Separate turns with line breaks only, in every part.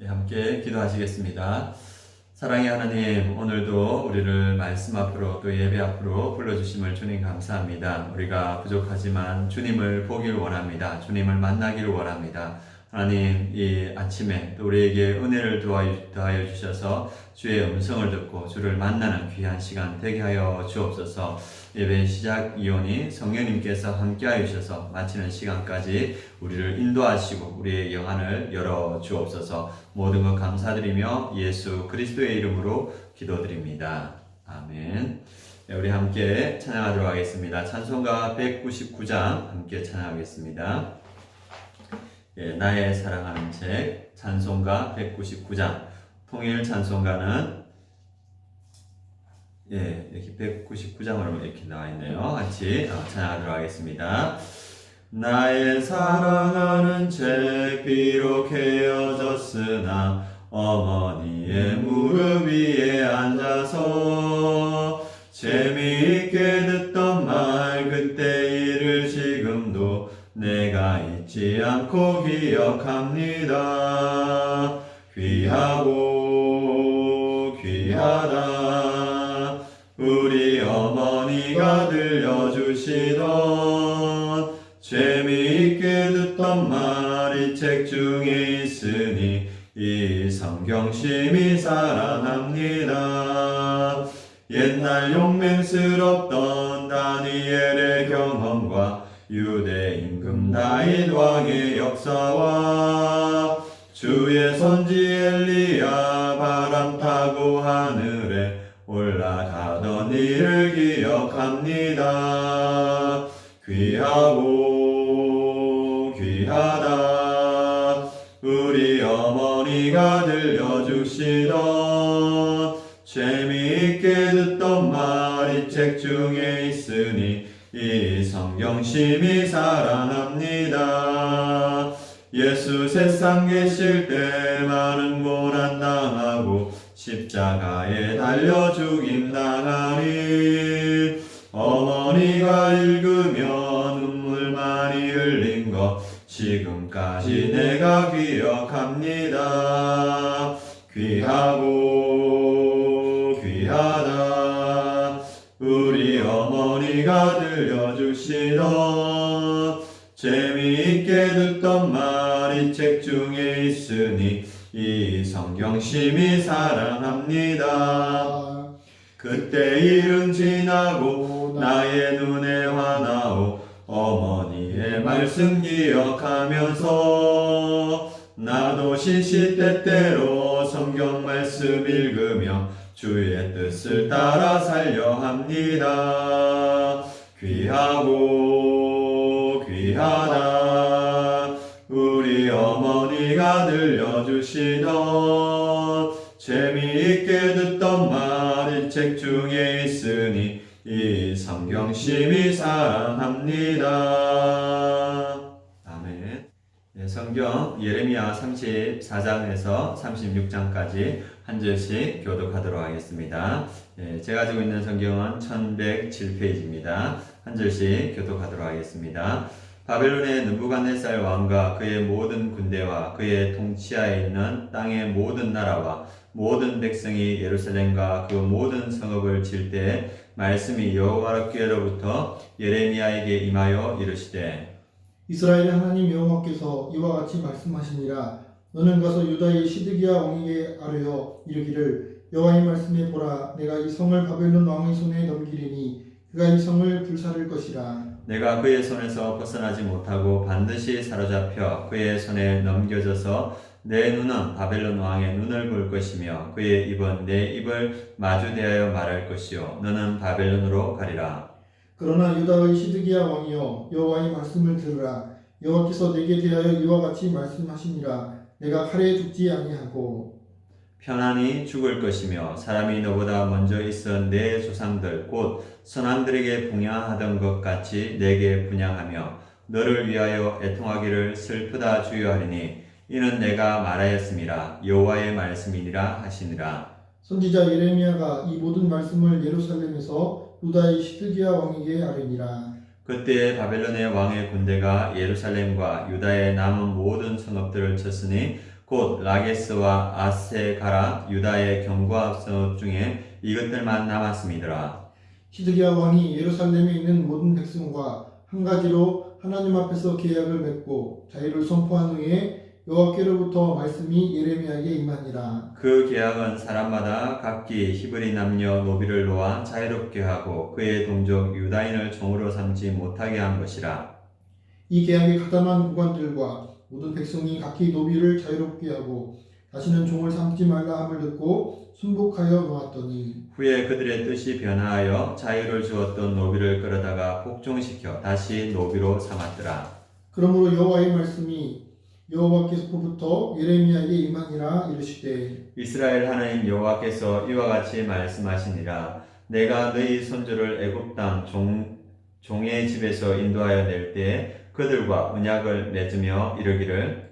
함께 기도하시겠습니다. 사랑의 하나님, 오늘도 우리를 말씀 앞으로 또 예배 앞으로 불러주심을 주님 감사합니다. 우리가 부족하지만 주님을 보길 원합니다. 주님을 만나기를 원합니다. 하나님, 이 아침에 또 우리에게 은혜를 더하여 주셔서 주의 음성을 듣고 주를 만나는 귀한 시간 되게 하여 주옵소서. 예배 시작 이후니 성령님께서 함께하여 주셔서 마치는 시간까지 우리를 인도하시고 우리의 영안을 열어 주옵소서. 모든 것 감사드리며 예수 그리스도의 이름으로 기도드립니다. 아멘. 네, 우리 함께 찬양하도록 하겠습니다. 찬송가 199장 함께 찬양하겠습니다. 나의 사랑하는 책 찬송가 199장. 통일 찬송가는 이렇게 199장으로 이렇게 나와 있네요. 같이 찬양하도록 하겠습니다. 나의 사랑하는 책 비록 헤어졌으나 어머니의 무릎 위에 앉아서 재미있게 듣던 말 그때 일을 지금도 내가 잊지 않고 기억합니다. 귀하고 귀하다 우리 어머니가 들려주시던 재미있게 듣던 말 이 책 중에 있으니 이 성경 심히 사랑합니다. 옛날 용맹스럽던 다니엘의 경험과 유대 임금 다윗 왕의 역사와 주의 선지 엘리야 바람 타고 하늘에 올라가던 일을 기억합니다. 귀하고 귀하다 우리 어머니가 들려주시던 재미있게 듣던 말 이 책 중에 있으니 이 성경 심히 사랑합니다. 예수 세상 계실 때 많은 고난 당하고 십자가에 달려 죽임 당하니 어머니가 읽으며 눈물 많이 흘린 것 지금까지 내가 기억합니다. 귀하고 귀하다 우리 어머니가 들려주시던 재미있게 듣던 말 이 책 중에 있으니 이 성경 심히 사랑합니다. 그때 일은 지나고 나의 눈에 화나오 어머니의 말씀 기억하면서 나도 시시때때로 성경 말씀 읽으며 주의 뜻을 따라 살려 합니다. 귀하고 귀하다 우리 어머니가 들려주시던 재미있게 듣던 말 이 책 중에 있으니 이 성경 심히 사랑합니다. 아멘. 성경 예레미야 34장에서 36장까지 한 절씩 교독하도록 하겠습니다. 제가 가지고 있는 성경은 1107페이지입니다. 한 절씩 교독하도록 하겠습니다. 바벨론의 느부갓네살 왕과 그의 모든 군대와 그의 통치하에 있는 땅의 모든 나라와 모든 백성이 예루살렘과 그 모든 성읍을 칠 때 말씀이 여호와께로부터 예레미야에게 임하여 이르시되
이스라엘의 하나님 여호와께서 이와 같이 말씀하시니라. 너는 가서 유다의 시드기야 왕에게 아뢰어 이르기를 여호와의 말씀에 보라. 내가 이 성을 바벨론 왕의 손에 넘기리니 그가 이 성을 불사를 것이라.
내가 그의 손에서 벗어나지 못하고 반드시 사로잡혀 그의 손에 넘겨져서 내 눈은 바벨론 왕의 눈을 볼 것이며 그의 입은 내 입을 마주대하여 말할 것이요 너는 바벨론으로 가리라.
그러나 유다의 시드기야 왕이여 여호와의 말씀을 들으라. 여호와께서 내게 대하여 이와 같이 말씀하시니라. 내가 칼에 죽지 아니하고
편안히 죽을 것이며 사람이 너보다 먼저 있어 내 조상들 곧 선왕들에게 분양하던 것 같이 내게 분양하며 너를 위하여 애통하기를 슬프다 주여하리니 이는 내가 말하였음이라 여호와의 말씀이니라 하시니라.
선지자 예레미야가 이 모든 말씀을 예루살렘에서 유다의 시드기야 왕에게 아뢰니라.
그때 바벨론의 왕의 군대가 예루살렘과 유다의 남은 모든 성읍들을 쳤으니 곧 라게스와 아세가라 유다의 경고합성 중에 이것들만 남았음이더라.
시드기야 왕이 예루살렘에 있는 모든 백성과 한 가지로 하나님 앞에서 계약을 맺고 자유를 선포한 후에 여호와께로부터 말씀이 예레미야에게 임하니라.
그 계약은 사람마다 각기 히브리 남녀 노비를 놓아 자유롭게 하고 그의 동족 유다인을 종으로 삼지 못하게 한 것이라.
이 계약에 가담한 구관들과 모든 백성이 각기 노비를 자유롭게 하고 다시는 종을 삼지 말라 함을 듣고 순복하여 놓았더니
후에 그들의 뜻이 변화하여 자유를 주었던 노비를 끌어다가 복종시켜 다시 노비로 삼았더라.
그러므로 여호와의 말씀이 여호와께서부터 예레미야에게 임하니라 이르시되
이스라엘 하나님 여호와께서 이와 같이 말씀하시니라. 내가 너희 손주를 애굽 땅 종의 집에서 인도하여 낼 때에 그들과 언약을 맺으며 이르기를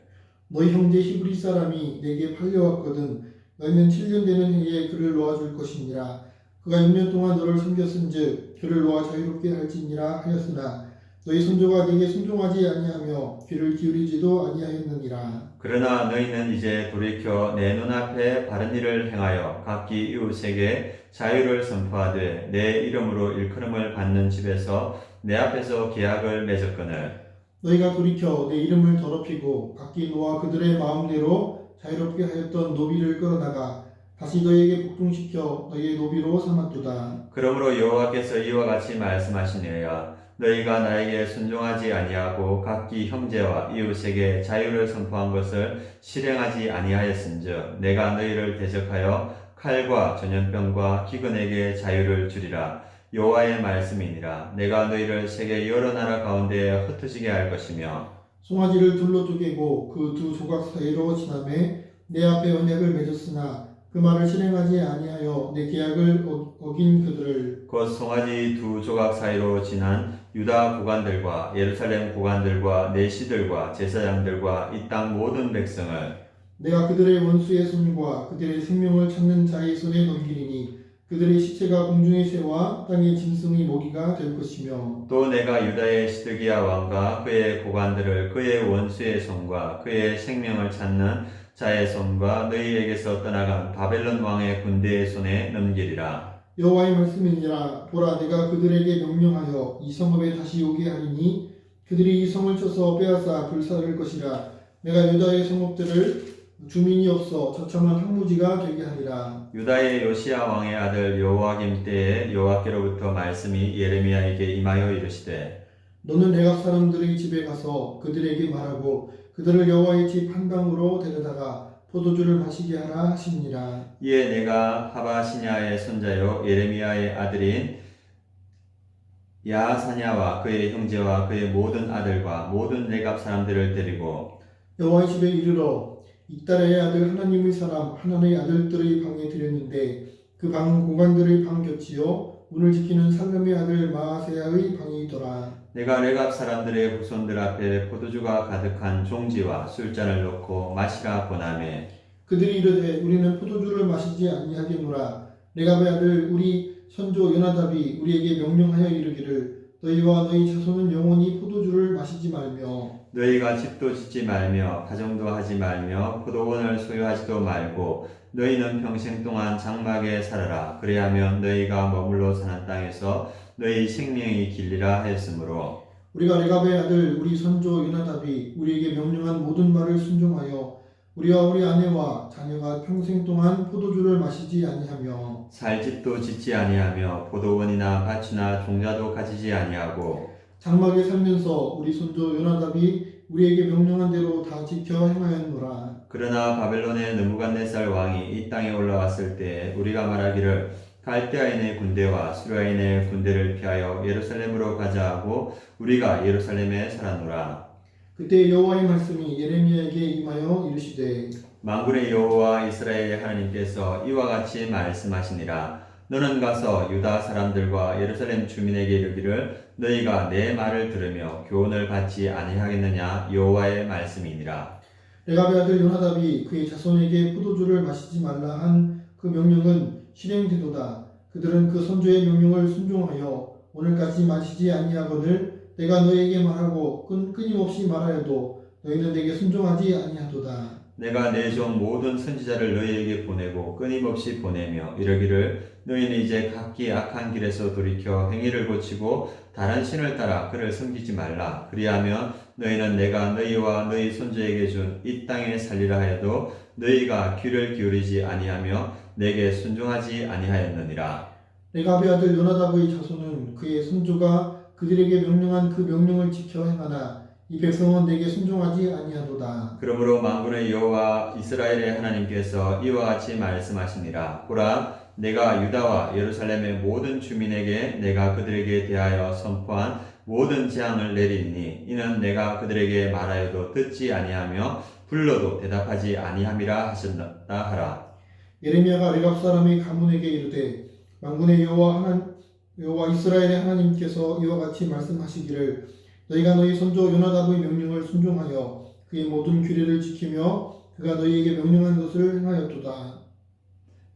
너희 형제 히브리 사람이 내게 팔려왔거든 너희는 7년 되는 해에 그를 놓아줄 것이니라. 그가 6년 동안 너를 섬겼은즉 그를 놓아 자유롭게 할지니라 하였으나 너희 손조가 네게 순종하지 아니하며 귀를 기울이지도 아니하였느니라.
그러나 너희는 이제 돌이켜 내 눈앞에 바른 일을 행하여 각기 이웃에게 자유를 선포하되 내 이름으로 일컬음을 받는 집에서 내 앞에서 계약을 맺었거늘
너희가 돌이켜 내 이름을 더럽히고 각기 너와 그들의 마음대로 자유롭게 하였던 노비를 끌어다가 다시 너희에게 복종시켜 너희의 노비로 삼았도다.
그러므로 여호와께서 이와 같이 말씀하시니라. 너희가 나에게 순종하지 아니하고 각기 형제와 이웃에게 자유를 선포한 것을 실행하지 아니하였은즉 내가 너희를 대적하여 칼과 전염병과 기근에게 자유를 주리라. 여호와의 말씀이니라. 내가 너희를 세계 여러 나라 가운데 흩어지게 할 것이며
송아지를 둘로 쪼개고 그 두 조각 사이로 지나매 내 앞에 언약을 맺었으나 그 말을 실행하지 아니하여 내 계약을 어긴 그들을
곧 송아지 두 조각 사이로 지난 유다 구관들과 예루살렘 구관들과 내시들과 제사장들과 이 땅 모든 백성을
내가 그들의 원수의 손과 그들의 생명을 찾는 자의 손에 넘기리니 그들의 시체가 공중의 새와 땅의 짐승의 먹이가 될 것이며
또 내가 유다의 시드기야 왕과 그의 고관들을 그의 원수의 손과 그의 생명을 찾는 자의 손과 너희에게서 떠나간 바벨론 왕의 군대의 손에 넘기리라.
여호와의 말씀이니라. 보라 내가 그들에게 명령하여 이 성읍에 다시 오게 하리니 그들이 이 성을 쳐서 빼앗아 불사를 것이라. 내가 유다의 성읍들을 주민이 없어 처참한 황무지가 되게 하리라.
유다의 요시야 왕의 아들 여호와김 때에 여호와께로부터 말씀이 예레미야에게 임하여 이르시되
너는 내각 사람들의 집에 가서 그들에게 말하고 그들을 여호와의 집 한강으로 데려다가 포도주를 마시게 하라 하시니라.
이에 내가 하바시냐의 손자요 예레미야의 아들인 야사냐와 그의 형제와 그의 모든 아들과 모든 내갑 사람들을 데리고
여호와의 집에 이르러 이따라의 아들 하나님의 사람 하나님의 아들들의 방에 들였는데 그 방은 고관들의 방 곁이요 문을 지키는 살렘의 아들 마아세야의 방이더라.
내가 레갑 사람들의 후손들 앞에 포도주가 가득한 종지와 술잔을 놓고 마시라 권하매
그들이 이르되 우리는 포도주를 마시지 아니하겠노라. 레갑의 아들 우리 선조 요나답이 우리에게 명령하여 이르기를 너희와 너희 자손은 영원히 포도주를 마시지 말며
너희가 집도 짓지 말며 가정도 하지 말며 포도원을 소유하지도 말고 너희는 평생 동안 장막에 살아라. 그래야면 너희가 머물러 사는 땅에서 너희 생명이 길리라 하였으므로
우리가 레갑의 아들 우리 선조 요나답이 우리에게 명령한 모든 말을 순종하여 우리와 우리 아내와 자녀가 평생 동안 포도주를 마시지 아니하며
살 집도 짓지 아니하며 포도원이나 밭이나 종자도 가지지 아니하고
장막에 살면서 우리 손조 요나답이 우리에게 명령한 대로 다 지켜 행하였노라.
그러나 바벨론의 느부갓네살 왕이 이 땅에 올라왔을 때 우리가 말하기를 갈대아인의 군대와 수라인의 군대를 피하여 예루살렘으로 가자 하고 우리가 예루살렘에 살았노라.
그때 여호와의 말씀이 예레미야에게 임하여 이르시되
만군의 여호와 이스라엘의 하나님께서 이와 같이 말씀하시니라. 너는 가서 유다 사람들과 예루살렘 주민에게 이르기를 너희가 내 말을 들으며 교훈을 받지 아니하겠느냐 여호와의 말씀이니라.
레갑의 아들 요나답이 그의 자손에게 포도주를 마시지 말라 한 그 명령은 실행되도다. 그들은 그 선조의 명령을 순종하여 오늘까지 마시지 아니하거늘 내가 너희에게 말하고 끊임없이 말하여도 너희는 내게 순종하지 아니하도다.
내가 내 종 모든 선지자를 너희에게 보내고 끊임없이 보내며 이르기를 너희는 이제 각기 악한 길에서 돌이켜 행위를 고치고 다른 신을 따라 그를 섬기지 말라. 그리하면 너희는 내가 너희와 너희 손주에게 준 이 땅에 살리라 하여도 너희가 귀를 기울이지 아니하며 내게 순종하지 아니하였느니라.
레갑의 아들 요나답의 자손은 그의 손주가 그들에게 명령한 그 명령을 지켜 행하나 이 백성은 내게 순종하지 아니하도다.
그러므로 만군의 여호와 이스라엘의 하나님께서 이와 같이 말씀하시니라. 보라, 내가 유다와 예루살렘의 모든 주민에게 내가 그들에게 대하여 선포한 모든 재앙을 내리니 이는 내가 그들에게 말하여도 듣지 아니하며 불러도 대답하지 아니함이라 하셨다 하라.
예레미야가 레갑 사람의 가문에게 이르되 만군의 여호와 이스라엘의 하나님께서 이와 같이 말씀하시기를 너희가 너희 손주 요나답의 명령을 순종하여 그의 모든 규례를 지키며 그가 너희에게 명령한 것을 행하였도다.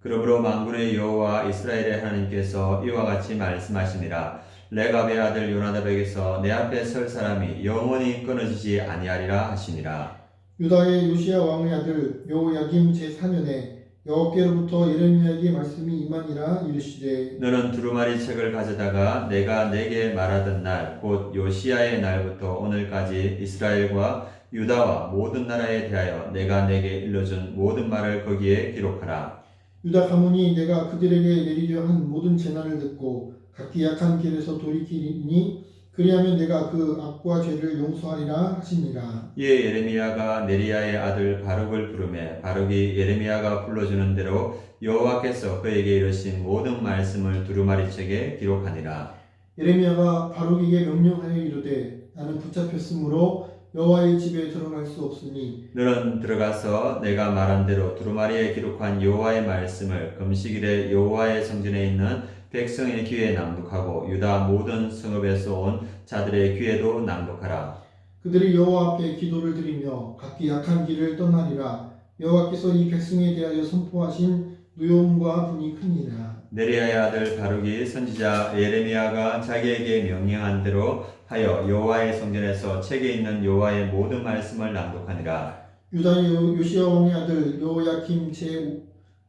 그러므로 만군의 여호와 이스라엘의 하나님께서 이와 같이 말씀하시니라. 레갑의 아들 요나답에게서 내 앞에 설 사람이 영원히 끊어지지 아니하리라 하시니라.
유다의 요시야 왕의 아들 여호야김 제4년에 여호와께로부터 예레미야에게 말씀이 임하니라. 이르시되
너는 두루마리 책을 가져다가 내가 내게 말하던 날 곧 요시야의 날부터 오늘까지 이스라엘과 유다와 모든 나라에 대하여 내가 내게 일러준 모든 말을 거기에 기록하라.
유다 가문이 내가 그들에게 내리려 한 모든 재난을 듣고 각기 약한 길에서 돌이키니 그리하면 내가 그 악과 죄를 용서하리라 하시니라.
이에 예레미야가 네리야의 아들 바룩을 부르매 바룩이 예레미야가 불러주는 대로 여호와께서 그에게 이르신 모든 말씀을 두루마리 책에 기록하니라.
예레미야가 바룩에게 명령하여 이르되 나는 붙잡혔으므로 여호와의 집에 들어갈 수 없으니
너는 들어가서 내가 말한 대로 두루마리에 기록한 여호와의 말씀을 금식일에 여호와의 성전에 있는 백성의 귀에 낭독하고 유다 모든 성읍에서 온 자들의 귀에도 낭독하라.
그들이 여호와 앞에 기도를 드리며 각기 약한 길을 떠나리라. 여호와께서 이 백성에 대하여 선포하신 누용과 분이 크니라.
네리야의 아들 바룩이 선지자 예레미야가 자기에게 명령한 대로 하여 여호와의 성전에서 책에 있는 여호와의 모든 말씀을 낭독하니라.
유다의 요시야 왕의 아들 여호야김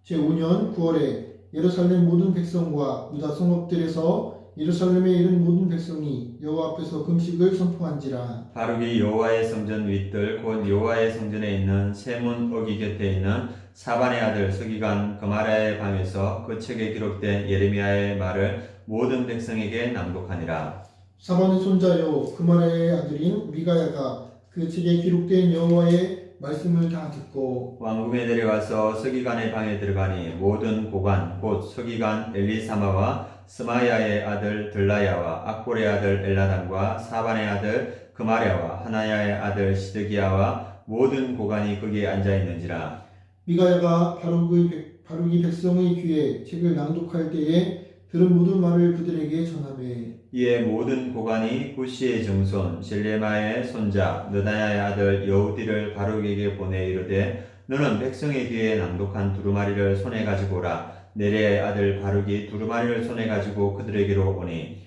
제5년 9월에 예루살렘 모든 백성과 유다 성읍들에서 예루살렘에 이른 모든 백성이 여호와 앞에서 금식을 선포한지라.
바룩이 여호와의 성전 윗들 곧 여호와의 성전에 있는 세문 어기 곁에 있는 사반의 아들 서기관 그마랴의 방에서 그 책에 기록된 예레미야의 말을 모든 백성에게 낭독하니라.
사반의 손자요 그마랴의 아들인 미가야가 그 책에 기록된 여호와의 말씀을 다 듣고
왕궁에 내려와서 서기관의 방에 들어가니 모든 고관 곧 서기관 엘리사마와 스마야의 아들 들라야와 악볼의 아들 엘라단과 사반의 아들 그마랴와 하나야의 아들 시드기야와 모든 고관이 거기에 앉아 있는지라.
미가야가 바룩이 백성의 귀에 책을 낭독할 때에 들은 모든 말을 그들에게 전하매
이에 모든 고관이 구시의 증손 셀레마의 손자 느다야의 아들 여우디를 바룩에게 보내 이르되 너는 백성의 귀에 낭독한 두루마리를 손에 가지고 오라. 네리야의 아들 바룩이 두루마리를 손에 가지고 그들에게로 오니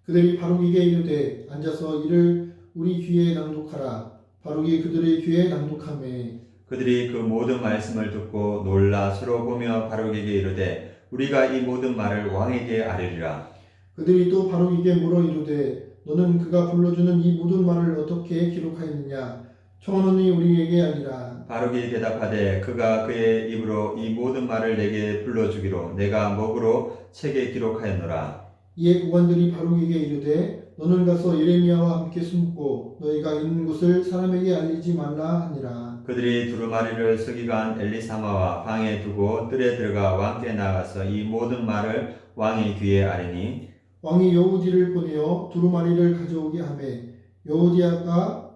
그들이 바룩에게 이르되 앉아서 이를 우리 귀에 낭독하라. 바룩이 그들의 귀에 낭독하매
그들이 그 모든 말씀을 듣고 놀라 서로 보며 바룩에게 이르되 우리가 이 모든 말을 왕에게 아뢰리라.
그들이 또 바룩에게 물어 이르되 너는 그가 불러주는 이 모든 말을 어떻게 기록하였느냐. 청하노니 우리에게 아니라.
바룩이 대답하되 그가 그의 입으로 이 모든 말을 내게 불러주기로 내가 먹으로 책에 기록하였노라.
이에 고관들이 바룩에게 이르되 너는 가서 예레미야와 함께 숨고 너희가 있는 곳을 사람에게 알리지 말라 하니라.
그들이 두루마리를 서기관 엘리사마와 방에 두고 뜰에 들어가 왕께 나가서 이 모든 말을 왕의 귀에 아뢰니
왕이 여우디를 보내어 두루마리를 가져오게 하매 여우디가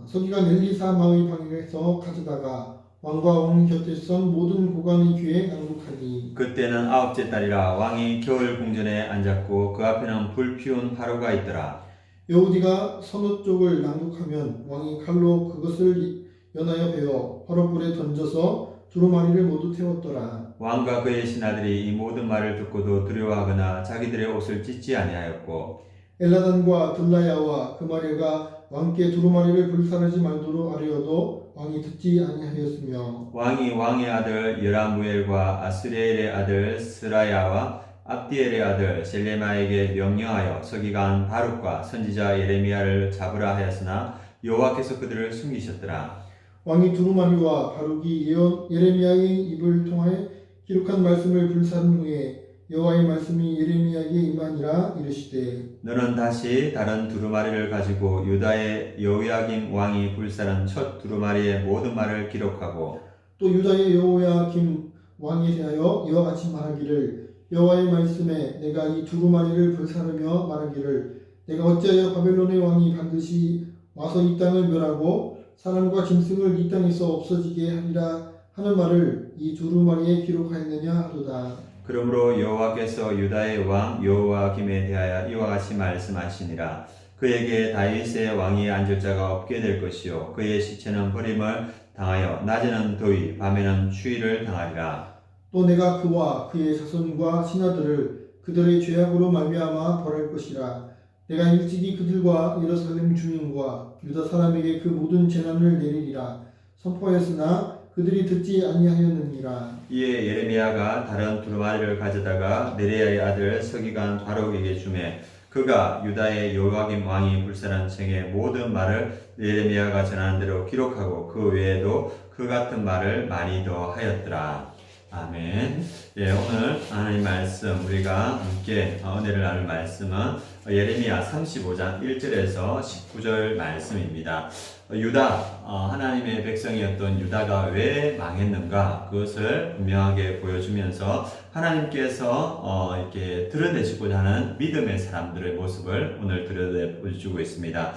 서기관 엘리사마의 방에서 가져다가 왕과 왕 곁에 선 모든 고관의 귀에 낭독하니
그때는 9째 달이라 왕이 겨울 궁전에 앉았고 그 앞에는 불 피운 화로가 있더라.
여우디가 서너 쪽을 낭독하면 왕이 칼로 그것을 연하여 베어 화로불에 던져서 두루마리를 모두 태웠더라.
왕과 그의 신하들이 이 모든 말을 듣고도 두려워하거나 자기들의 옷을 찢지 아니하였고
엘라단과 들라야와 그마랴가 왕께 두루마리를 불살하지 말도록 아뢰어도 왕이 듣지 아니하였으며
왕이 왕의 아들 여라무엘과 아스리엘의 아들 스라야와 압디엘의 아들 셀레마에게 명령하여 서기관 바룩과 선지자 예레미야를 잡으라 하였으나 여호와께서 그들을 숨기셨더라.
왕이 두루마리와 바룩이 예언 예레미야의 입을 통하여 기록한 말씀을 불사른 후에 여호와의 말씀이 예레미야에게 임하니라 이르시되
너는 다시 다른 두루마리를 가지고 유다의 여호야김 왕이 불사른 첫 두루마리의 모든 말을 기록하고
또 유다의 여호야김 왕에 대하여 이와 같이 말하기를 여호와의 말씀에 내가 이 두루마리를 불사르며 말하기를 내가 어찌하여 바벨론의 왕이 반드시 와서 이 땅을 멸하고 사람과 짐승을 이 땅에서 없어지게 하리라 하는 말을 이 두루마리에 기록하였느냐 하도다.
그러므로 여호와께서 유다의 왕 여호야김에 대하여 이와 같이 말씀하시니라. 그에게 다윗의 왕이 앉을 자가 없게 될 것이요 그의 시체는 버림을 당하여 낮에는 더위 밤에는 추위를 당하리라.
또 내가 그와 그의 자손과 신하들을 그들의 죄악으로 말미암아 벌할 것이라. 내가 일찍이 그들과 예루살렘 주민과 유다 사람에게 그 모든 재난을 내리리라 선포하였으나 그들이 듣지 아니하였느니라.
이에 예레미야가 다른 두루마리를 가져다가 네리야의 아들 서기관 바룩에게 주매 그가 유다의 여호야김 왕이 불사른 책의 모든 말을 예레미야가 전하는 대로 기록하고 그 외에도 그 같은 말을 많이 더 하였더라. 아멘. 예, 오늘 하나님 말씀 우리가 함께 은혜를 나눌 말씀은 예레미야 35장 1절에서 19절 말씀입니다. 유다, 하나님의 백성이었던 유다가 왜 망했는가 그것을 분명하게 보여주면서 하나님께서 이렇게 드러내시고자 하는 믿음의 사람들의 모습을 오늘 드러내주고 있습니다.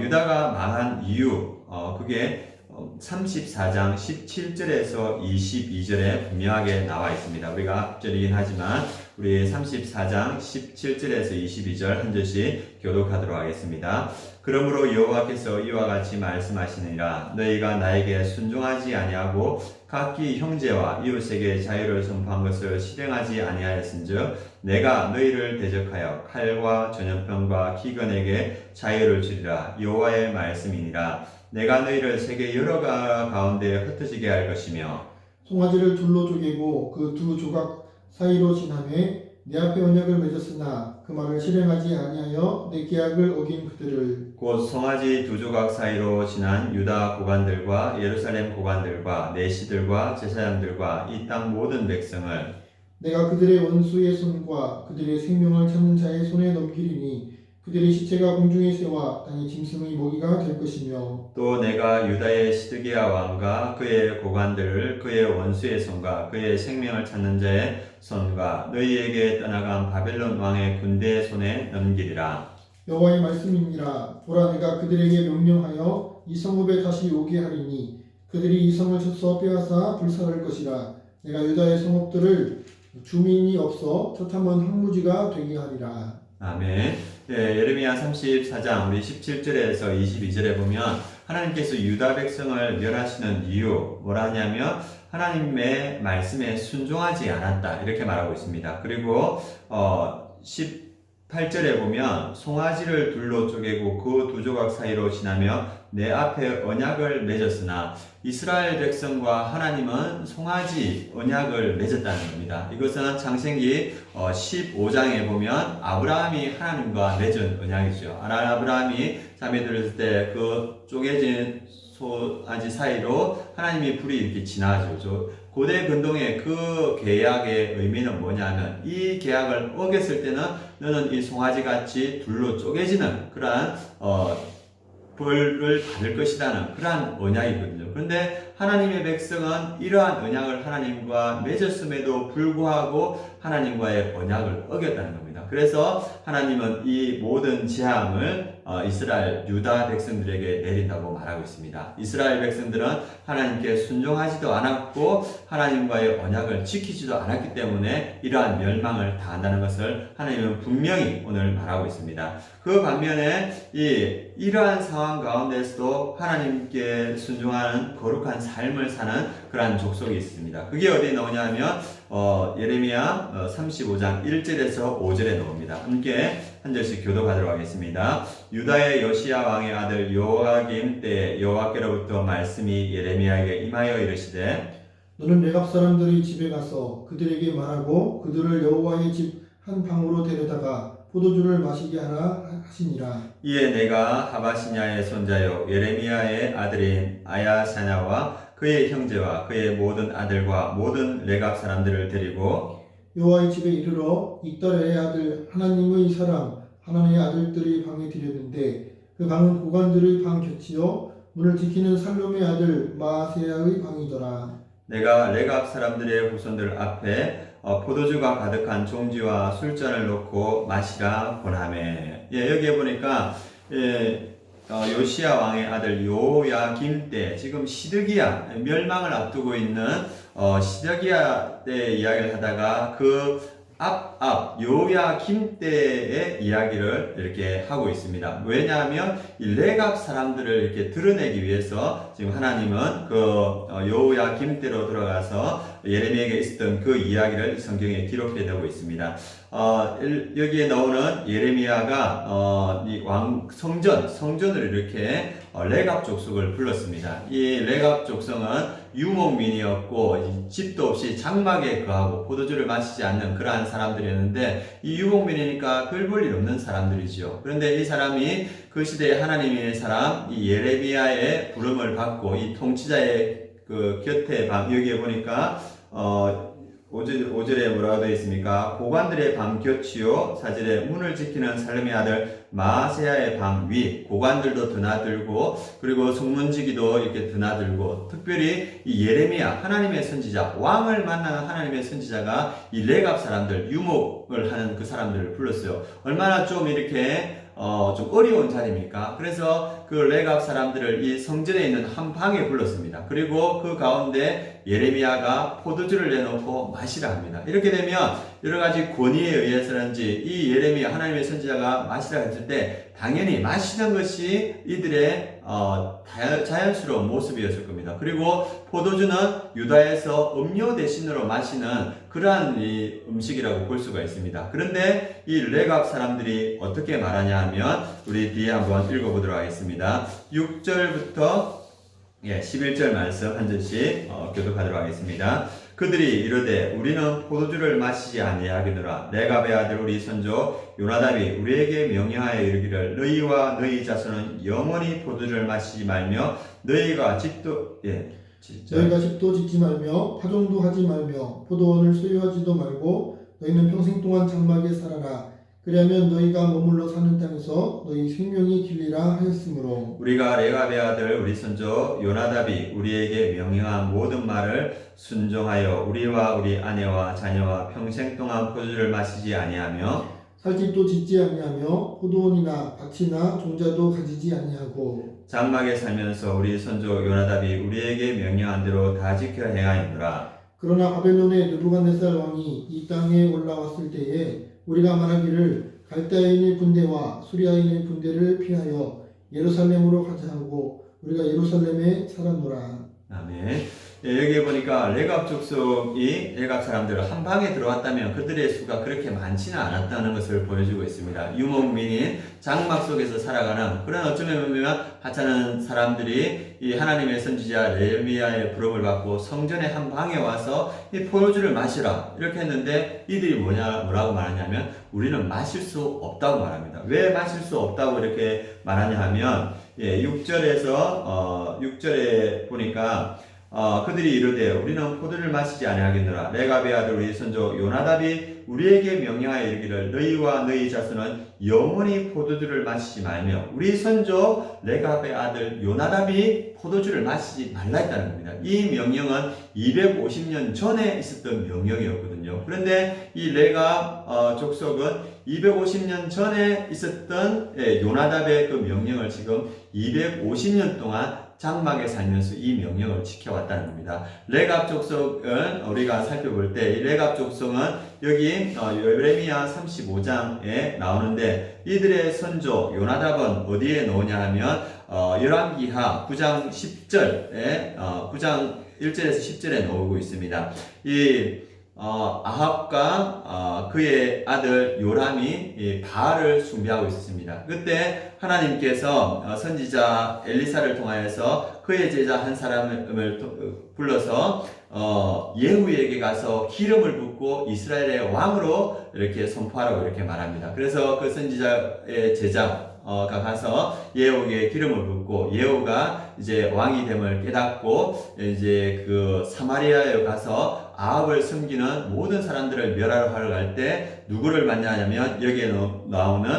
유다가 망한 이유, 그게 34장 17절에서 22절에 분명하게 나와 있습니다. 우리가 앞절이긴 하지만 우리 34장 17절에서 22절 한 절씩 교독하도록 하겠습니다. 그러므로 여호와께서 이와 같이 말씀하시느니라. 너희가 나에게 순종하지 아니하고 각기 형제와 이웃에게 자유를 선포한 것을 실행하지 아니하였은즉 내가 너희를 대적하여 칼과 전염병과 기근에게 자유를 주리라. 여호와의 말씀이니라. 내가 너희를 세계 여러 가운데 흩어지게 할 것이며
송아지를 둘로 쪼개고 그 두 조각 사이로 지나매 내 앞에 언약을 맺었으나 그 말을 실행하지 아니하여 내 계약을 어긴 그들을
곧 송아지 두 조각 사이로 지난 유다 고관들과 예루살렘 고관들과 내시들과 제사장들과 이 땅 모든 백성을
내가 그들의 원수의 손과 그들의 생명을 찾는 자의 손에 넘기리니 그들의 시체가 공중의 새와 땅의 짐승의 먹이가 될 것이며
또 내가 유다의 시드기야 왕과 그의 고관들을 그의 원수의 손과 그의 생명을 찾는 자의 손과 너희에게 떠나간 바벨론 왕의 군대의 손에 넘기리라.
여호와의 말씀이니라. 보라 내가 그들에게 명령하여 이 성읍에 다시 오게 하리니 그들이 이 성을 쳐서 빼앗아 불살할 것이라. 내가 유다의 성읍들을 주민이 없어 첫1번 황무지가 되게 하리라.
아멘. 예, 예레미야 34장 우리 17절에서 22절에 보면 하나님께서 유다 백성을 멸하시는 이유 뭐라 하냐면 하나님의 말씀에 순종하지 않았다 이렇게 말하고 있습니다. 그리고 18절에 보면 송아지를 둘로 쪼개고 그 두 조각 사이로 지나며 내 앞에 언약을 맺었으나 이스라엘 백성과 하나님은 송아지 언약을 맺었다는 겁니다. 이것은 창세기 15장에 보면 아브라함이 하나님과 맺은 언약이죠. 아브라함이 잠에 들었을 때 그 쪼개진 송아지 사이로 하나님이 불이 이렇게 지나가죠. 고대 근동의 그 계약의 의미는 뭐냐면 이 계약을 어겼을 때는 너는 이 송아지 같이 둘로 쪼개지는 그러한 벌을 받을 것이라는 그러한 언약이거든요. 그런데 하나님의 백성은 이러한 언약을 하나님과 맺었음에도 불구하고 하나님과의 언약을 어겼다는 겁니다. 그래서 하나님은 이 모든 재앙을 이스라엘 유다 백성들에게 내린다고 말하고 있습니다. 이스라엘 백성들은 하나님께 순종하지도 않았고 하나님과의 언약을 지키지도 않았기 때문에 이러한 멸망을 당한다는 것을 하나님은 분명히 오늘 말하고 있습니다. 그 반면에 이러한 상황 가운데서도 하나님께 순종하는 거룩한 삶을 사는 그러한 족속이 있습니다. 그게 어디에 나오냐면 예레미야 35장 1절에서 5절에 나옵니다. 함께 한 절씩 교독하도록 하겠습니다. 유다의 요시야 왕의 아들 요아김 때 여호와께로부터 말씀이 예레미야에게 임하여 이르시되
너는 레갑 사람들의 집에 가서 그들에게 말하고 그들을 여호와의 집 한 방으로 데려다가 포도주를 마시게 하라 하시니라.
이에 내가 하바시냐의 손자요 예레미야의 아들인 아야사냐와 그의 형제와 그의 모든 아들과 모든 레갑 사람들을 데리고
여호와의 집에 이르러 이달의 아들 하나님의 사람 하나님의 아들들의 방에 들였는데 그 방은 고관들의 방 곁이요 문을 지키는 살롬의 아들 마아세야의 방이더라.
내가 레갑 사람들의 후손들 앞에 포도주가 가득한 종지와 술잔을 놓고 마시라 권하매. 여기에 보니까 요시야 왕의 아들 요야김 때 지금 시드기야 멸망을 앞두고 있는 시드기야 때 이야기를 하다가 그 앞 요야김 때의 이야기를 이렇게 하고 있습니다. 왜냐하면 이 레갑 사람들을 이렇게 드러내기 위해서 지금 하나님은 그 요야김 때로 돌아가서 예레미야에게 있었던 그 이야기를 성경에 기록해 두고 있습니다. 여기에 나오는 예레미야가 이 성전을 이렇게 레갑 족속을 불렀습니다. 이 레갑 족성은 유목민이었고 집도 없이 장막에 거하고 포도주를 마시지 않는 그러한 사람들이었는데 이 유목민이니까 별 볼 일 없는 사람들이죠. 그런데 이 사람이 그 시대의 하나님의 사람 이 예레미야의 부름을 받고 이 통치자의 그 곁에 여기에 보니까 5절에 뭐라고 되어 있습니까? 고관들의 방 곁이요 4절에 문을 지키는 살렘의 아들 마아세야의 방 위 고관들도 드나들고 그리고 성문지기도 이렇게 드나들고 특별히 이 예레미야 하나님의 선지자 왕을 만나는 하나님의 선지자가 이 레갑 사람들 유목을 하는 그 사람들을 불렀어요. 얼마나 좀 이렇게 좀 어려운 자리입니까? 그래서 그 레갑 사람들을 이 성전에 있는 한 방에 불렀습니다. 그리고 그 가운데 예레미야가 포도주를 내놓고 마시라 합니다. 이렇게 되면 여러 가지 권위에 의해서는지 이 예레미야 하나님의 선지자가 마시라 했을 때 당연히 마시는 것이 이들의 자연스러운 모습이었을 겁니다. 그리고 포도주는 유다에서 음료 대신으로 마시는 그러한 이 음식이라고 볼 수가 있습니다. 그런데 이 레갑 사람들이 어떻게 말하냐 하면 우리 뒤에 한번 읽어보도록 하겠습니다. 6절부터 11절 말씀 한 절씩 교독하도록 하겠습니다. 그들이 이르되 우리는 포도주를 마시지 아니하겠노라. 레갑의 아들 우리 선조 요나답이 우리에게 명령하여 이르기를 너희와 너희 자손은 영원히 포도주를 마시지 말며 너희가 집도 짓지 말며 파종도 하지 말며 포도원을 소유하지도 말고 너희는 평생 동안 장막에 살아라. 그리하면 너희가 머물러 사는 땅에서 너희 생명이 길리라 하였으므로 우리가 레갑의 아들 우리 선조 요나답이 우리에게 명령한 모든 말을 순종하여 우리와 우리 아내와 자녀와 평생 동안 포도주를 마시지 아니하며
살집도 짓지 아니하며 포도원이나 밭이나 종자도 가지지 아니하고
장막에 살면서 우리 선조 요나답이 우리에게 명령한 대로 다 지켜 행하였노라.
그러나 바벨론의 느부갓네살 왕이 이 땅에 올라왔을 때에 우리가 말하기를 갈대아인의 군대와 수리아인의 군대를 피하여 예루살렘으로 가자 하고 우리가 예루살렘에 살았노라.
아멘. 여기에 보니까 레갑 족속이 레갑 사람들 한 방에 들어왔다면 그들의 수가 그렇게 많지는 않았다는 것을 보여주고 있습니다. 유목민인 장막 속에서 살아가는 그런 어쩌면 보면 하찮은 사람들이 이 하나님의 선지자 예레미야의 부름을 받고 성전의 한 방에 와서 이 포도주를 마시라 이렇게 했는데 이들이 뭐라고 말하냐면 우리는 마실 수 없다고 말합니다. 왜 마실 수 없다고 이렇게 말하냐 하면 6절에 보니까 그들이 이르되 우리는 포도를 마시지 아니하겠노라. 레갑의 아들 우리 선조 요나답이 우리에게 명령하여 이르기를 너희와 너희 자손은 영원히 포도주를 마시지 말며 우리 선조 레갑의 아들 요나답이 포도주를 마시지 말라 했다는 겁니다. 이 명령은 250년 전에 있었던 명령이었거든요. 그런데 이 레갑 족속은 250년 전에 있었던 요나답의 그 명령을 지금 250년 동안 장막에 살면서 이 명령을 지켜왔다는 겁니다. 레갑 족속은 우리가 살펴볼 때 이 레갑 족속은 여기 예레미야 35장에 나오는데 이들의 선조 요나답은 어디에 나오냐 하면 열왕기하 9장 10절에 9장 1절에서 10절에 나오고 있습니다. 이 아합과 그의 아들 요람이 바알을 숭배하고 있었습니다. 그때 하나님께서 선지자 엘리사를 통하여서 그의 제자 한 사람을 불러서 예후에게 가서 기름을 붓고 이스라엘의 왕으로 이렇게 선포하라고 이렇게 말합니다. 그래서 그 선지자의 제자가 가서 예후에게 기름을 붓고 예후가 이제 왕이 됨을 깨닫고 이제 그 사마리아에 가서 아합을 섬기는 모든 사람들을 멸하러 갈 때 누구를 만나냐면 여기에 나오는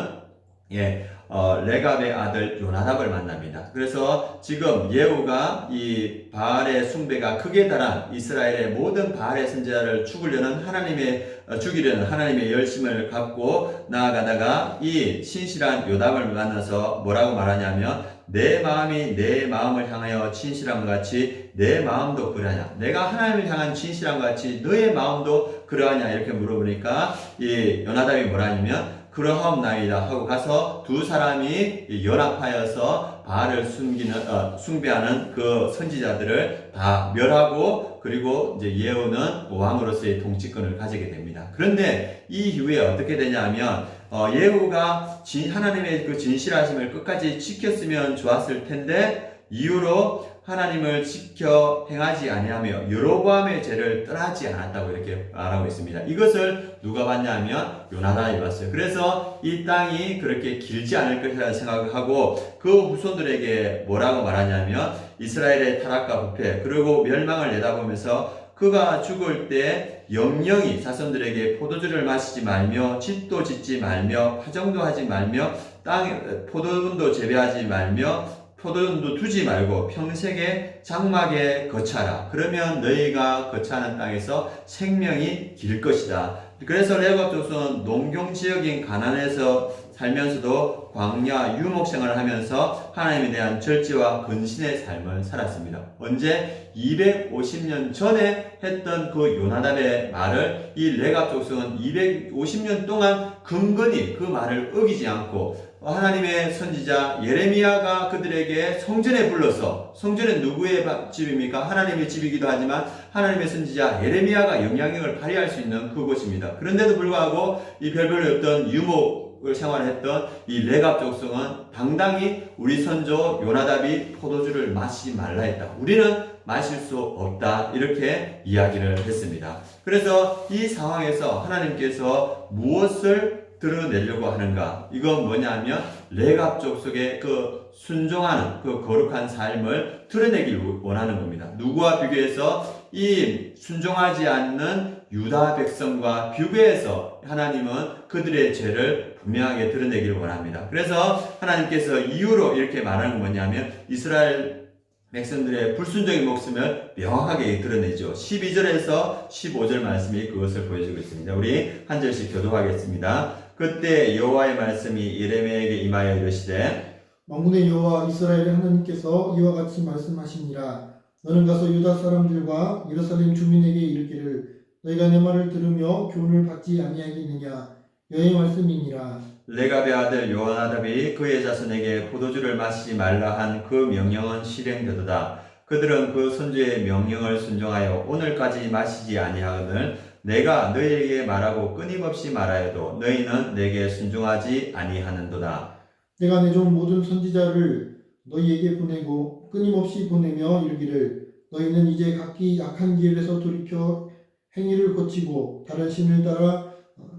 레갑의 아들 요나답을 만납니다. 그래서 지금 예후가 이 바알의 숭배가 극에 달한 이스라엘의 모든 바알의 선지자를 죽이려는 하나님의 열심을 갖고 나아가다가 이 신실한 요답을 만나서 뭐라고 말하냐면 내 마음이 내 마음을 향하여 진실함과 같이 내 마음도 그러하냐, 내가 하나님을 향한 진실함과 같이 너의 마음도 그러하냐 이렇게 물어보니까 이 요나답이 뭐라냐면 그러하옵나이다 하고 가서 두 사람이 연합하여서 바알을 숭배하는 그 선지자들을 다 멸하고 그리고 이제 예후는 왕으로서의 통치권을 가지게 됩니다. 그런데 이 이후에 어떻게 되냐면 예후가 하나님의 그 진실하심을 끝까지 지켰으면 좋았을 텐데 이후로 하나님을 지켜 행하지 아니하며 여로보암의 죄를 떠나지 않았다고 이렇게 말하고 있습니다. 이것을 누가 봤냐면 요나단이 봤어요. 그래서 이 땅이 그렇게 길지 않을 것이라 생각하고 그 후손들에게 뭐라고 말하냐면 이스라엘의 타락과 부패 그리고 멸망을 내다보면서 그가 죽을 때 영영이 자손들에게 포도주를 마시지 말며 집도 짓지 말며 화정도 하지 말며 땅에 포도원도 재배하지 말며 포도원도 두지 말고 평생에 장막에 거처하라. 그러면 너희가 거처하는 땅에서 생명이 길 것이다. 그래서 레갑 족속은 농경지역인 가나안에서 살면서도 광야 유목생활을 하면서 하나님에 대한 절제와 근신의 삶을 살았습니다. 언제? 250년 전에 했던 그 요나답의 말을 이 레갑 족속은 250년 동안 근근히 그 말을 어기지 않고 하나님의 선지자 예레미야가 그들에게 성전에 불러서, 성전은 누구의 집입니까? 하나님의 집이기도 하지만 하나님의 선지자 예레미야가 영향력을 발휘할 수 있는 그곳입니다. 그런데도 불구하고 이 별별 없던 유목을 생활했던 이 레갑 족속은 당당히 우리 선조 요나답이 포도주를 마시지 말라 했다. 우리는 마실 수 없다. 이렇게 이야기를 했습니다. 그래서 이 상황에서 하나님께서 무엇을 드러내려고 하는가? 이건 뭐냐면 레갑 족속의 그 순종하는 그 거룩한 삶을 드러내길 원하는 겁니다. 누구와 비교해서 이 순종하지 않는 유다 백성과 비교해서 하나님은 그들의 죄를 분명하게 드러내길 원합니다. 그래서 하나님께서 이유로 이렇게 말하는 건 뭐냐면 이스라엘 백성들의 불순종의 목숨을 명확하게 드러내죠. 12절에서 15절 말씀이 그것을 보여주고 있습니다. 우리 한 절씩 교독하겠습니다. 그때 여호와의 말씀이 예레미야에게 임하여 이르시되
만군의 여호와 이스라엘의 하나님께서 이와 같이 말씀하시니라. 너는 가서 유다 사람들과 예루살렘 주민에게 이르기를 너희가 내 말을 들으며 교훈을 받지 아니하겠느냐. 여호와의 말씀이니라.
레갑의 아들 요나답이 그의 자손에게 포도주를 마시지 말라 한 그 명령은 실행되도다. 그들은 그 선지의 명령을 순종하여 오늘까지 마시지 아니하거늘 내가 너희에게 말하고 끊임없이 말하여도 너희는 내게 순종하지 아니하는도다.
내가 내 종 모든 선지자를 너희에게 보내고 끊임없이 보내며 이르기를 너희는 이제 각기 악한 길에서 돌이켜 행위를 고치고 다른 신을 따라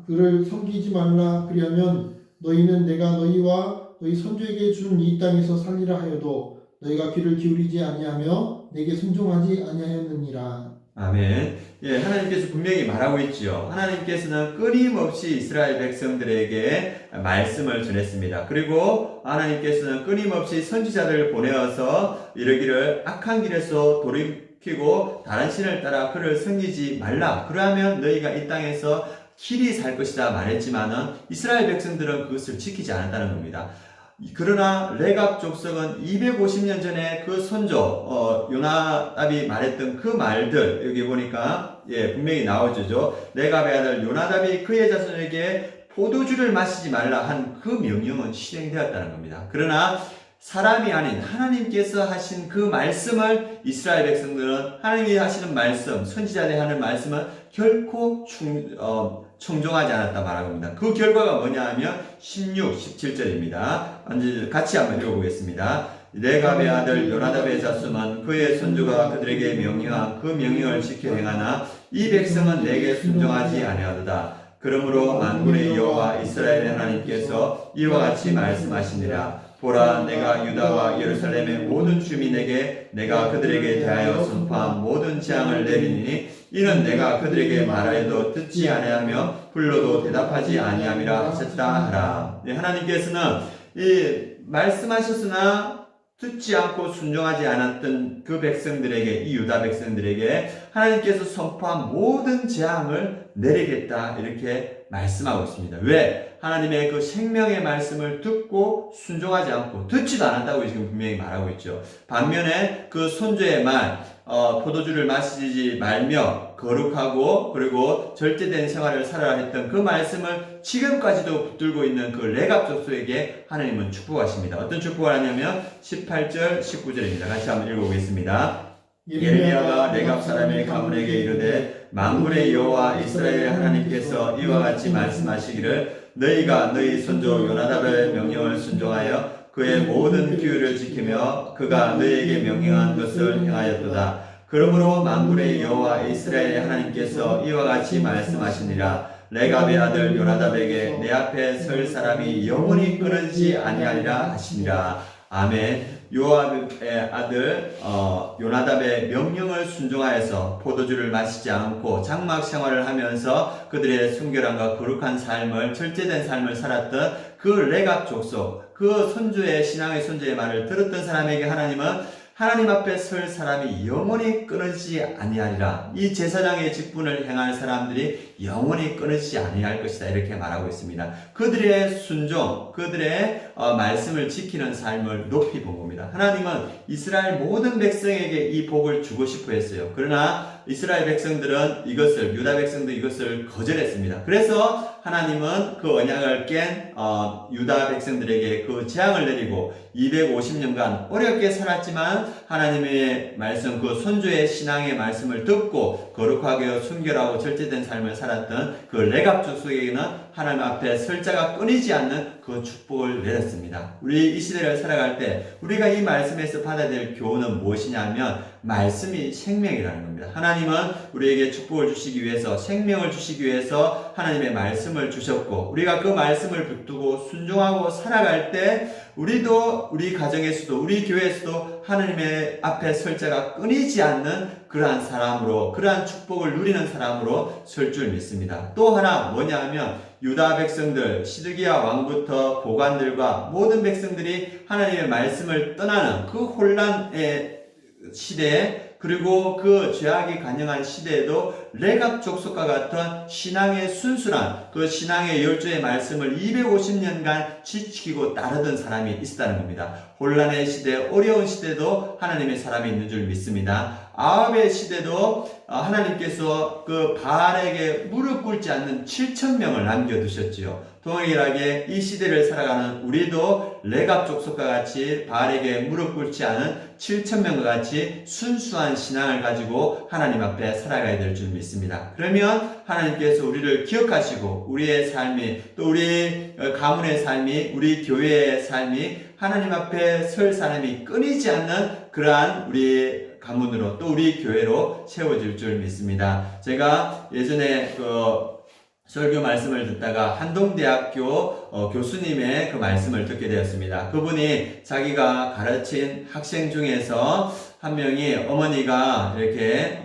그를 섬기지 말라. 그리하면 너희는 내가 너희와 너희 선조에게 준 이 땅에서 살리라 하여도 너희가 귀를 기울이지 아니하며 내게 순종하지 아니하였느니라.
아멘. 예, 하나님께서 분명히 말하고 있지요. 하나님께서는 끊임없이 이스라엘 백성들에게 말씀을 전했습니다. 그리고 하나님께서는 끊임없이 선지자들을 보내어서 이르기를 악한 길에서 돌이키고 다른 신을 따라 그를 섬기지 말라. 그러하면 너희가 이 땅에서 길이 살 것이다 말했지만은 이스라엘 백성들은 그것을 지키지 않았다는 겁니다. 그러나 레갑 족속은 250년 전에 그 선조 요나답이 말했던 그 말들 여기 보니까 분명히 나오죠. 레갑의 아들 요나답이 그의 자손에게 포도주를 마시지 말라 한 그 명령은 실행되었다는 겁니다. 그러나 사람이 아닌 하나님께서 하신 그 말씀을 이스라엘 백성들은 하나님이 하시는 말씀, 선지자들이 하는 말씀은 결코 청종하지 않았다 말하고 합니다. 그 결과가 뭐냐 하면 16, 17절입니다. 같이 한번 읽어보겠습니다. 레갑의 아들 요나답의 자손은 그의 손주가 그들에게 명령한 그 명령을 지켜 행하나 이 백성은 내게 순종하지 아니하도다. 그러므로 만군의 여호와 이스라엘의 하나님께서 이와 같이 말씀하시니라. 보라, 내가 유다와 예루살렘의 모든 주민에게 내가 그들에게 대하여 선포한 모든 재앙을 내리니 이는 내가 그들에게 말하여도 듣지 아니하며 불러도 대답하지 아니함이라 하셨다 하라. 하나님께서는 이 말씀하셨으나 듣지 않고 순종하지 않았던 그 백성들에게, 이 유다 백성들에게 하나님께서 선포한 모든 재앙을 내리겠다 이렇게 말씀하고 있습니다. 왜? 하나님의 그 생명의 말씀을 듣고 순종하지 않고 듣지도 않았다고 지금 분명히 말하고 있죠. 반면에 그 손주의 말, 포도주를 마시지 말며 거룩하고 그리고 절제된 생활을 살아라 했던 그 말씀을 지금까지도 붙들고 있는 그 레갑 족속에게 하나님은 축복하십니다. 어떤 축복을 하냐면 18절, 19절입니다. 같이 한번 읽어보겠습니다. 예레미야가 레갑 사람의 가문에게 이르되 만군의 여호와 이스라엘 하나님께서 이와 같이 말씀하시기를 너희가 너희 손주 요나답의 명령을 순종하여 그의 모든 규율을 지키며 그가 너희에게 명령한 것을 행하였도다. 그러므로 만군의 여호와 이스라엘 하나님께서 이와 같이 말씀하시니라. 레갑의 아들 요나답에게 내 앞에 설 사람이 영원히 끊어지지 아니하리라 하시니라. 아멘. 요압의 아들 요나답의 명령을 순종하여서 포도주를 마시지 않고 장막 생활을 하면서 그들의 순결함과 거룩한 삶을, 절제된 삶을 살았던 그 레갑 족속, 그 손주의 신앙의 손주의 말을 들었던 사람에게 하나님은 하나님 앞에 설 사람이 영원히 끊어지지 아니하리라. 이 제사장의 직분을 행할 사람들이 영원히 끊어지지 아니할 것이다 이렇게 말하고 있습니다. 그들의 순종, 그들의 말씀을 지키는 삶을 높이 본 겁니다. 하나님은 이스라엘 모든 백성에게 이 복을 주고 싶어 했어요. 그러나 이스라엘 백성들은 이것을, 유다 백성도 이것을 거절했습니다. 그래서 하나님은 그 언약을 깬 유다 백성들에게 그 재앙을 내리고 250년간 어렵게 살았지만 하나님의 말씀, 그 손주의 신앙의 말씀을 듣고 거룩하게 순결하고 절제된 삶을 살았던 그 레갑 족속에게는 하나님 앞에 설자가 끊이지 않는 그 축복을 내렸습니다. 우리 이 시대를 살아갈 때 우리가 이 말씀에서 받아야 될 교훈은 무엇이냐면 말씀이 생명이라는 겁니다. 하나님은 우리에게 축복을 주시기 위해서, 생명을 주시기 위해서 하나님의 말씀을 주셨고 우리가 그 말씀을 붙들고 순종하고 살아갈 때 우리도, 우리 가정에서도, 우리 교회에서도 하나님의 앞에 설자가 끊이지 않는 그러한 사람으로, 그러한 축복을 누리는 사람으로 설 줄 믿습니다. 또 하나 뭐냐 하면 유다 백성들, 시드기야 왕부터 고관들과 모든 백성들이 하나님의 말씀을 떠나는 그 혼란의 시대에, 그리고 그 죄악이 간영한 시대에도 레갑 족속과 같은 신앙의 순수한 그 신앙의 열조의 말씀을 250년간 지키고 따르던 사람이 있었다는 겁니다. 혼란의 시대, 어려운 시대도 하나님의 사람이 있는 줄 믿습니다. 아합의 시대도 하나님께서 그 바알에게 무릎 꿇지 않는 7,000명을 남겨두셨지요. 동일하게 이 시대를 살아가는 우리도 레갑 족속과 같이 바알에게 무릎 꿇지 않은 7,000명과 같이 순수한 신앙을 가지고 하나님 앞에 살아가야 될 줄 믿습니다. 그러면 하나님께서 우리를 기억하시고 우리의 삶이, 또 우리 가문의 삶이, 우리 교회의 삶이 하나님 앞에 설 사람이 끊이지 않는 그러한 우리 가문으로, 또 우리 교회로 세워질 줄 믿습니다. 제가 예전에 설교 말씀을 듣다가 한동대학교 교수님의 그 말씀을 듣게 되었습니다. 그분이 자기가 가르친 학생 중에서 한 명이, 어머니가 이렇게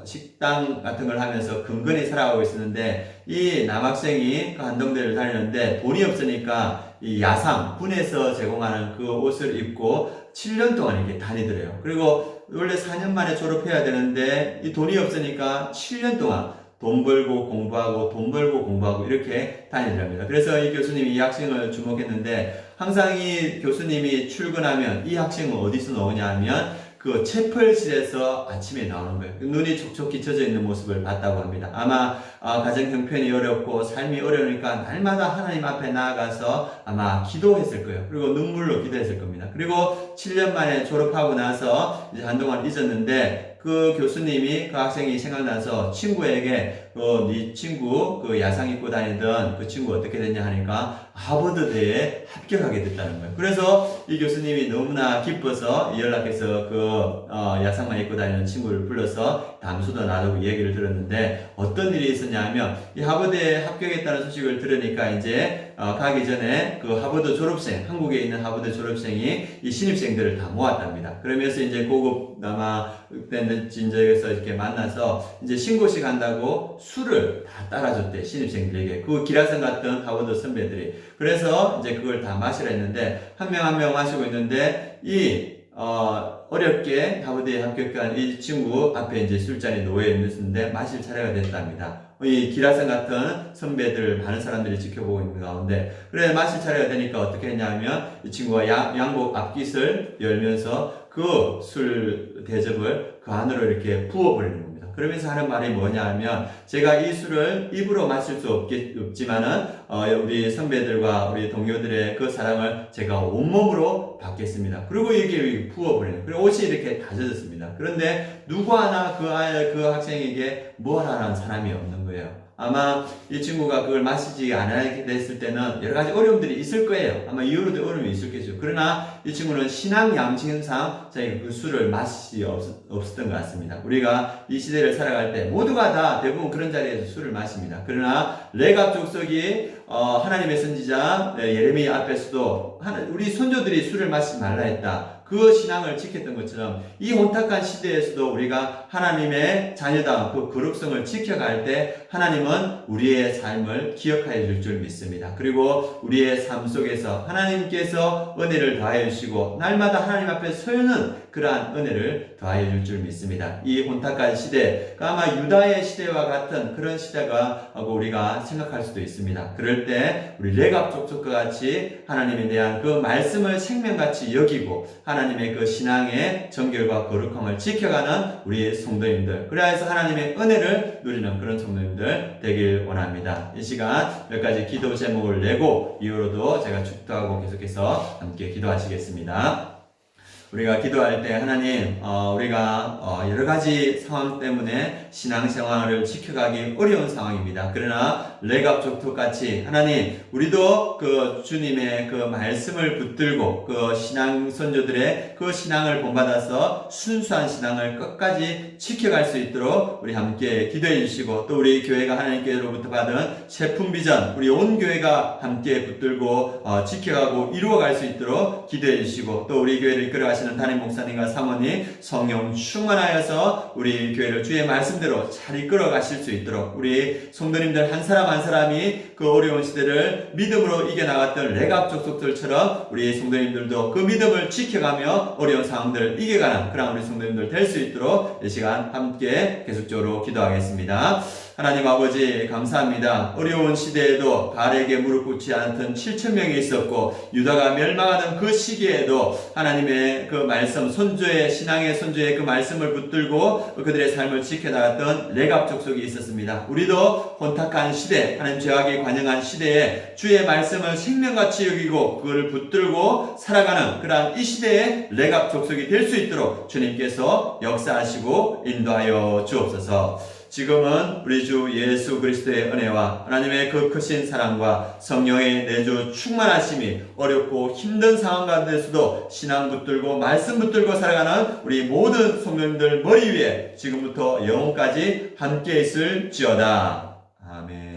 식당 같은 걸 하면서 근근히 살아가고 있었는데 이 남학생이 그 한동대를 다니는데 돈이 없으니까 이 야상, 군에서 제공하는 그 옷을 입고 7년 동안 이렇게 다니더래요. 그리고 원래 4년 만에 졸업해야 되는데 이 돈이 없으니까 7년 동안 돈 벌고 공부하고 돈 벌고 공부하고 이렇게 다니더랍니다. 그래서 이 교수님이 이 학생을 주목했는데 항상 이 교수님이 출근하면 이 학생은 어디서 나오냐 하면 그 그 채플실에서 아침에 나오는 거예요. 눈이 촉촉히 젖어 있는 모습을 봤다고 합니다. 아마 가정 형편이 어렵고 삶이 어려우니까 날마다 하나님 앞에 나아가서 아마 기도했을 거예요. 그리고 눈물로 기도했을 겁니다. 그리고 7년 만에 졸업하고 나서 이제 한동안 잊었는데 그 교수님이 그 학생이 생각나서 친구에게 네 친구 그 야상 입고 다니던 그 친구 어떻게 됐냐 하니까 하버드대에 합격하게 됐다는 거예요. 그래서 이 교수님이 너무나 기뻐서 연락해서 그 야상만 입고 다니는 친구를 불러서 담소도 나누고 얘기를 들었는데 어떤 일이 있었냐면 이 하버드에 합격했다는 소식을 들으니까 이제 가기 전에 그 하버드 졸업생, 한국에 있는 하버드 졸업생이 이 신입생들을 다 모았답니다. 그러면서 이제 고급 아마 그때는 진저에서 이렇게 만나서 이제 신고식 한다고 술을 다 따라줬대, 신입생들에게. 그 기라성 같은 하버드 선배들이. 그래서 이제 그걸 다 마시라 했는데 한 명 한 명 마시고 있는데 어렵게 하버드에 합격한 이 친구 앞에 이제 술잔이 놓여 있는데 마실 차례가 됐답니다. 이 기라성 같은 선배들 많은 사람들이 지켜보고 있는 가운데 그래 마실 차례가 되니까 어떻게 했냐면 이 친구가 양복 앞깃을 열면서 그 술 대접을 그 안으로 이렇게 부어버리는 겁니다. 그러면서 하는 말이 뭐냐 하면 제가 이 술을 입으로 마실 수 없지만은 우리 선배들과 우리 동료들의 그 사랑을 제가 온몸으로 받겠습니다. 그리고 이렇게 부어버리는, 그리고 옷이 이렇게 다 젖었습니다. 그런데 누구 하나 그 학생에게 뭘 하라는 사람이 없는 거예요. 아마 이 친구가 그걸 마시지 않게 됐을 때는 여러 가지 어려움들이 있을 거예요. 아마 이후로도 어려움이 있었겠죠. 그러나 이 친구는 신앙 양심상 자기가 그 술을 마시지 없었던 것 같습니다. 우리가 이 시대를 살아갈 때 모두가 다 대부분 그런 자리에서 술을 마십니다. 그러나 레갑 족속이 하나님의 선지자 예레미야 앞에서도 우리 선조들이 술을 마시지 말라 했다. 그 신앙을 지켰던 것처럼 이 혼탁한 시대에서도 우리가 하나님의 자녀다운 그 거룩성을 지켜갈 때 하나님은 우리의 삶을 기억하여 줄 믿습니다. 그리고 우리의 삶 속에서 하나님께서 은혜를 더하여 주시고 날마다 하나님 앞에 서는 그러한 은혜를 더하여 줄 믿습니다. 이 혼탁한 시대가 아마 유다의 시대와 같은 그런 시대가 하고 우리가 생각할 수도 있습니다. 그럴 때 우리 레갑 족속과 같이 하나님에 대한 그 말씀을 생명같이 여기고 하나님의 그 신앙의 정결과 거룩함을 지켜가는 우리 성도님들, 그래서 하나님의 은혜를 누리는 그런 성도님들 되길 원합니다. 이 시간 몇 가지 기도 제목을 내고 이후로도 제가 축도하고 계속해서 함께 기도하시겠습니다. 우리가 기도할 때 하나님 우리가 여러 가지 상황 때문에 신앙생활을 지켜가기 어려운 상황입니다. 그러나 레갑 족속같이 하나님 우리도 그 주님의 그 말씀을 붙들고 그 신앙 선조들의 그 신앙을 본받아서 순수한 신앙을 끝까지 지켜갈 수 있도록 우리 함께 기도해 주시고 또 우리 교회가 하나님께로부터 받은 제품 비전 우리 온 교회가 함께 붙들고 지켜가고 이루어갈 수 있도록 기도해 주시고 또 우리 교회를 이끌어가시는 담임 목사님과 사모님 성령 충만하여서 우리 교회를 주의 말씀대로 잘 이끌어 가실 수 있도록 우리 성도님들 한 사람 한 사람이 그 어려운 시대를 믿음으로 이겨나갔던 레갑 족속들처럼 우리 성도님들도 그 믿음을 지켜가며 어려운 상황들을 이겨가는 그런 우리 성도님들 될 수 있도록 이 시간 함께 계속적으로 기도하겠습니다. 하나님 아버지 감사합니다. 어려운 시대에도 바알에게 무릎 꿇지 않았던 7,000명이 있었고 유다가 멸망하던 그 시기에도 하나님의 그 말씀 선조의 신앙의 선조의 그 말씀을 붙들고 그들의 삶을 지켜나갔던 레갑 족속이 있었습니다. 우리도 혼탁한 시대 하나님 죄악이 관영한 시대에 주의 말씀을 생명같이 여기고 그걸 붙들고 살아가는 그러한 이 시대의 레갑 족속이 될 수 있도록 주님께서 역사하시고 인도하여 주옵소서. 지금은 우리 주 예수 그리스도의 은혜와 하나님의 그 크신 사랑과 성령의 내주 충만하심이 어렵고 힘든 상황 가운데서도 신앙 붙들고 말씀 붙들고 살아가는 우리 모든 성도님들 머리 위에 지금부터 영원까지 함께 있을지어다. 아멘.